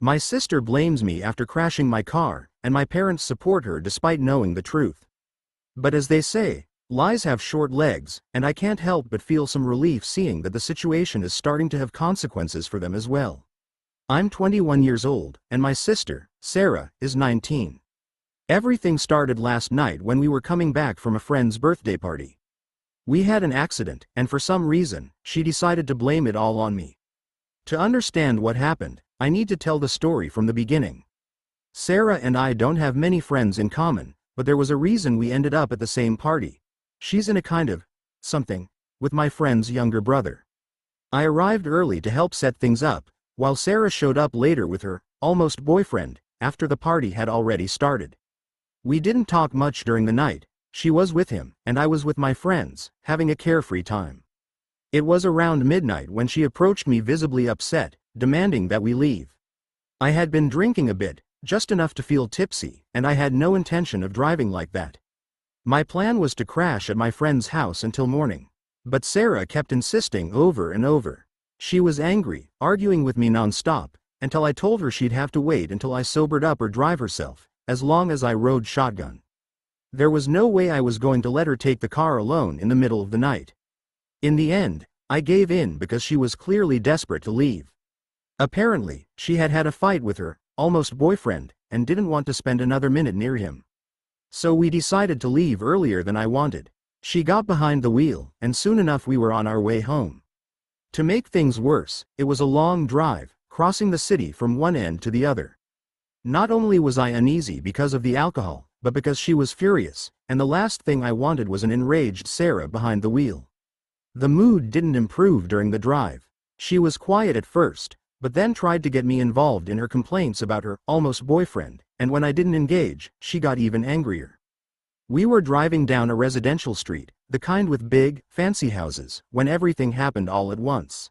My sister blames me after crashing my car, and my parents support her despite knowing the truth. But as they say, lies have short legs, and I can't help but feel some relief seeing that the situation is starting to have consequences for them as well. I'm 21 years old, and my sister, Sarah, is 19. Everything started last night when we were coming back from a friend's birthday party. We had an accident, and for some reason, she decided to blame it all on me. To understand what happened, I need to tell the story from the beginning. Sarah and I don't have many friends in common, but there was a reason we ended up at the same party. She's in a kind of something with my friend's younger brother. I arrived early to help set things up, while Sarah showed up later with her almost boyfriend after the party had already started. We didn't talk much during the night. She was with him, and I was with my friends, having a carefree time. It was around midnight when she approached me visibly upset, demanding that we leave. I had been drinking a bit, just enough to feel tipsy, and I had no intention of driving like that. My plan was to crash at my friend's house until morning. But Sarah kept insisting over and over. She was angry, arguing with me non-stop, until I told her she'd have to wait until I sobered up or drive herself, as long as I rode shotgun. There was no way I was going to let her take the car alone in the middle of the night. In the end, I gave in because she was clearly desperate to leave. Apparently, she had had a fight with her almost boyfriend, and didn't want to spend another minute near him. So we decided to leave earlier than I wanted. She got behind the wheel, and soon enough we were on our way home. To make things worse, it was a long drive, crossing the city from one end to the other. Not only was I uneasy because of the alcohol, but because she was furious, and the last thing I wanted was an enraged Sarah behind the wheel. The mood didn't improve during the drive. She was quiet at first, but then tried to get me involved in her complaints about her almost boyfriend, and when I didn't engage, she got even angrier. We were driving down a residential street, the kind with big, fancy houses, when everything happened all at once.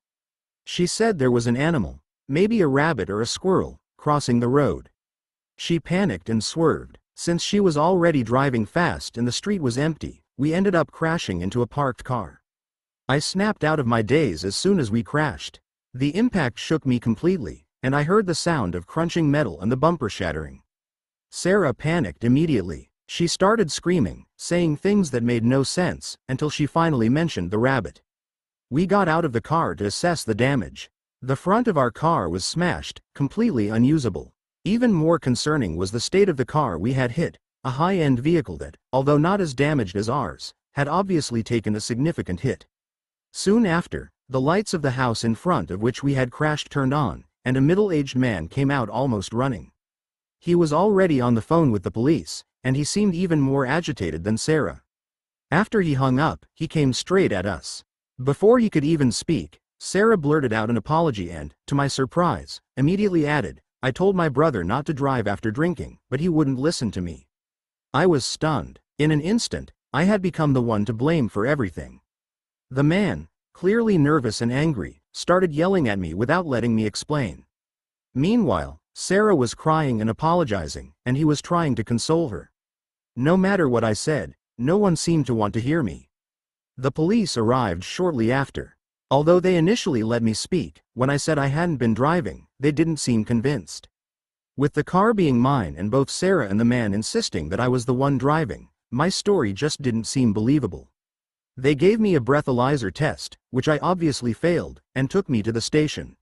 She said there was an animal, maybe a rabbit or a squirrel, crossing the road. She panicked and swerved. Since she was already driving fast and the street was empty, we ended up crashing into a parked car. I snapped out of my daze as soon as we crashed. The impact shook me completely, and I heard the sound of crunching metal and the bumper shattering. Sarah panicked immediately. She started screaming, saying things that made no sense, until she finally mentioned the rabbit. We got out of the car to assess the damage. The front of our car was smashed, completely unusable. Even more concerning was the state of the car we had hit, a high-end vehicle that, although not as damaged as ours, had obviously taken a significant hit. Soon after, the lights of the house in front of which we had crashed turned on, and a middle-aged man came out almost running. He was already on the phone with the police, and he seemed even more agitated than Sarah. After he hung up, he came straight at us. Before he could even speak, Sarah blurted out an apology and, to my surprise, immediately added, "I told my brother not to drive after drinking, but he wouldn't listen to me." I was stunned. In an instant, I had become the one to blame for everything. The man, clearly nervous and angry, started yelling at me without letting me explain. Meanwhile, Sarah was crying and apologizing, and he was trying to console her. No matter what I said, no one seemed to want to hear me. The police arrived shortly after. Although they initially let me speak, when I said I hadn't been driving, they didn't seem convinced. With the car being mine and both Sarah and the man insisting that I was the one driving, my story just didn't seem believable. They gave me a breathalyzer test, which I obviously failed, and took me to the station.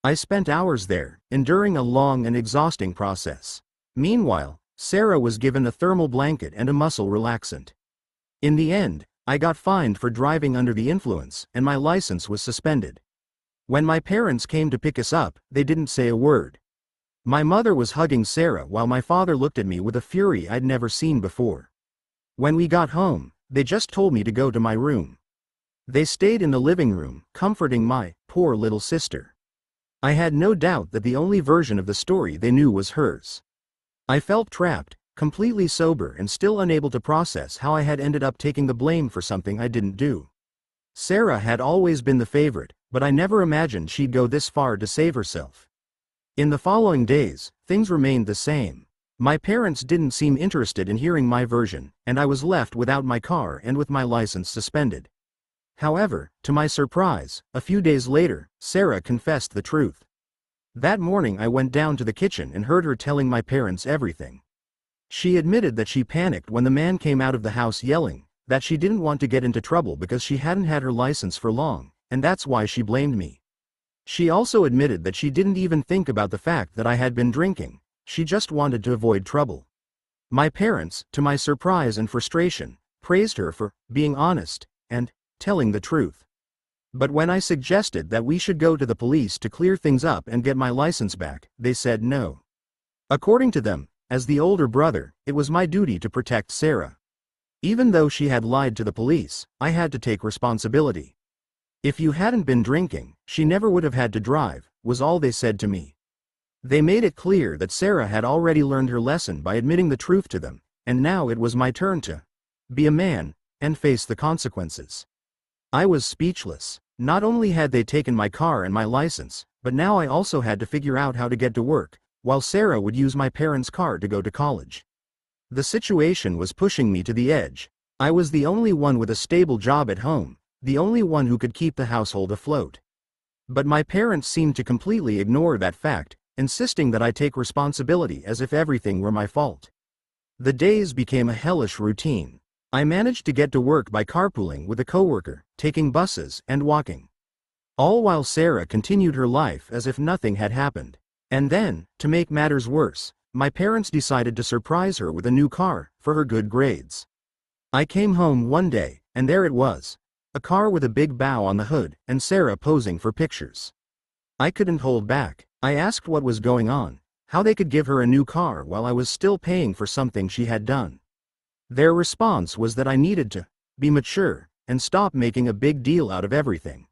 I spent hours there, enduring a long and exhausting process. Meanwhile, Sarah was given a thermal blanket and a muscle relaxant. In the end, I got fined for driving under the influence, and my license was suspended. When my parents came to pick us up, they didn't say a word. My mother was hugging Sarah while my father looked at me with a fury I'd never seen before. When we got home, they just told me to go to my room. They stayed in the living room, comforting my poor little sister. I had no doubt that the only version of the story they knew was hers. I felt trapped, completely sober and still unable to process how I had ended up taking the blame for something I didn't do. Sarah had always been the favorite, but I never imagined she'd go this far to save herself. In the following days, things remained the same. My parents didn't seem interested in hearing my version, and I was left without my car and with my license suspended. However, to my surprise, a few days later, Sarah confessed the truth. That morning I went down to the kitchen and heard her telling my parents everything. She admitted that she panicked when the man came out of the house yelling, that she didn't want to get into trouble because she hadn't had her license for long, and that's why she blamed me. She also admitted that she didn't even think about the fact that I had been drinking, she just wanted to avoid trouble. My parents, to my surprise and frustration, praised her for being honest and telling the truth. But when I suggested that we should go to the police to clear things up and get my license back, they said no. According to them, as the older brother, it was my duty to protect Sarah. Even though she had lied to the police, I had to take responsibility. If you hadn't been drinking, she never would have had to drive, was all they said to me. They made it clear that Sarah had already learned her lesson by admitting the truth to them, and now it was my turn to be a man and face the consequences. I was speechless. Not only had they taken my car and my license, but now I also had to figure out how to get to work, while Sarah would use my parents' car to go to college. The situation was pushing me to the edge. I was the only one with a stable job at home, the only one who could keep the household afloat. But my parents seemed to completely ignore that fact, insisting that I take responsibility as if everything were my fault. The days became a hellish routine. I managed to get to work by carpooling with a coworker, taking buses and walking. All while Sarah continued her life as if nothing had happened. And then, to make matters worse, my parents decided to surprise her with a new car for her good grades. I came home one day, and there it was. A car with a big bow on the hood, and Sarah posing for pictures. I couldn't hold back. I asked what was going on, how they could give her a new car while I was still paying for something she had done. Their response was that I needed to be mature and stop making a big deal out of everything.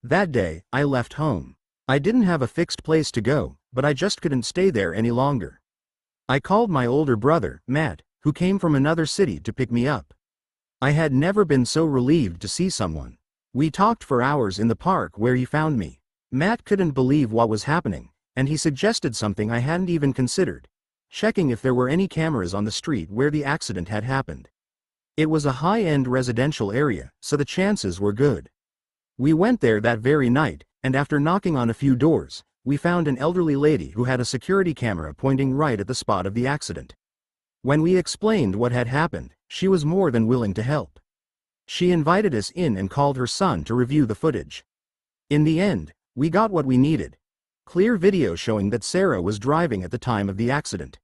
That day, I left home. I didn't have a fixed place to go, but I just couldn't stay there any longer. I called my older brother, Matt, who came from another city to pick me up. I had never been so relieved to see someone. We talked for hours in the park where he found me. Matt couldn't believe what was happening, and he suggested something I hadn't even considered: checking if there were any cameras on the street where the accident had happened. It was a high-end residential area, so the chances were good. We went there that very night, and after knocking on a few doors, we found an elderly lady who had a security camera pointing right at the spot of the accident. When we explained what had happened, she was more than willing to help. She invited us in and called her son to review the footage. In the end, we got what we needed: clear video showing that Sarah was driving at the time of the accident.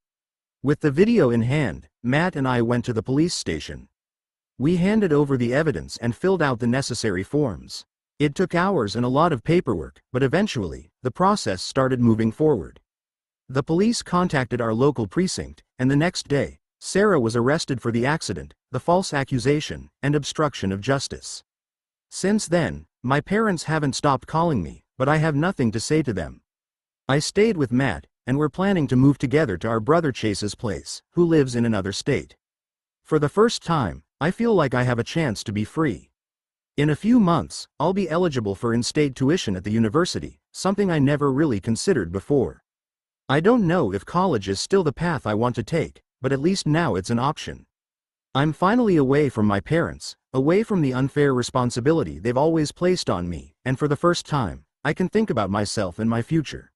With the video in hand, Matt and I went to the police station. We handed over the evidence and filled out the necessary forms. It took hours and a lot of paperwork, but eventually, the process started moving forward. The police contacted our local precinct, and the next day, Sarah was arrested for the accident, the false accusation, and obstruction of justice. Since then, my parents haven't stopped calling me, but I have nothing to say to them. I stayed with Matt, and we're planning to move together to our brother Chase's place, who lives in another state. For the first time, I feel like I have a chance to be free. In a few months, I'll be eligible for in-state tuition at the university, something I never really considered before. I don't know if college is still the path I want to take, but at least now it's an option. I'm finally away from my parents, away from the unfair responsibility they've always placed on me, and for the first time, I can think about myself and my future.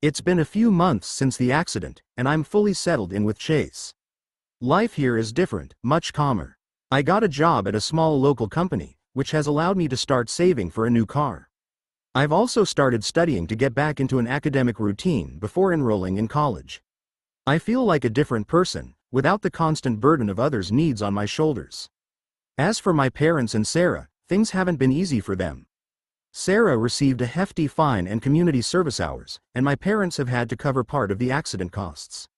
It's been a few months since the accident, and I'm fully settled in with Chase. Life here is different, much calmer. I got a job at a small local company, which has allowed me to start saving for a new car. I've also started studying to get back into an academic routine before enrolling in college. I feel like a different person, without the constant burden of others' needs on my shoulders. As for my parents and Sarah, things haven't been easy for them. Sarah received a hefty fine and community service hours, and my parents have had to cover part of the accident costs.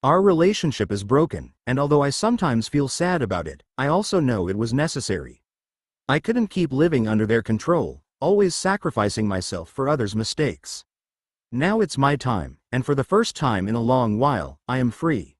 Our relationship is broken, and although I sometimes feel sad about it, I also know it was necessary. I couldn't keep living under their control, always sacrificing myself for others' mistakes. Now it's my time, and for the first time in a long while, I am free.